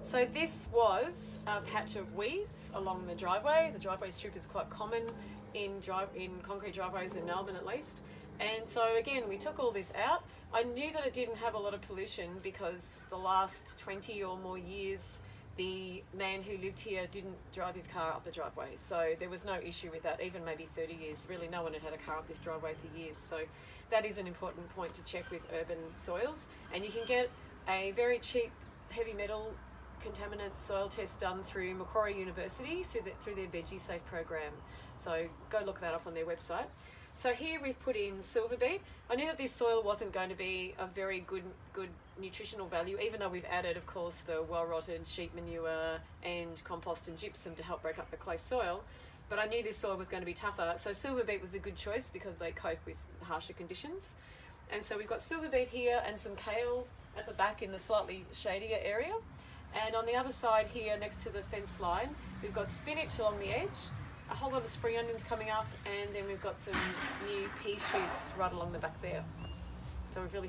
So this was a patch of weeds along the driveway. The driveway strip is quite common in concrete driveways in Melbourne at least. And so again, we took all this out. I knew that it didn't have a lot of pollution because the last 20 or more years, the man who lived here didn't drive his car up the driveway. So there was no issue with that, even maybe 30 years. Really, no one had had a car up this driveway for years. So that is an important point to check with urban soils. And you can get a very cheap heavy metal contaminant soil test done through Macquarie University through their Veggie Safe program. So go look that up on their website. So here we've put in silver beet. I knew that this soil wasn't going to be a very good nutritional value, even though we've added, of course, the well-rotted sheep manure and compost and gypsum to help break up the clay soil. But I knew this soil was going to be tougher. So silver beet was a good choice because they cope with harsher conditions. And so we've got silver beet here and some kale at the back in the slightly shadier area. And on the other side here, next to the fence line, we've got spinach along the edge, a whole lot of spring onions coming up, and then we've got some new pea shoots right along the back there. So we've really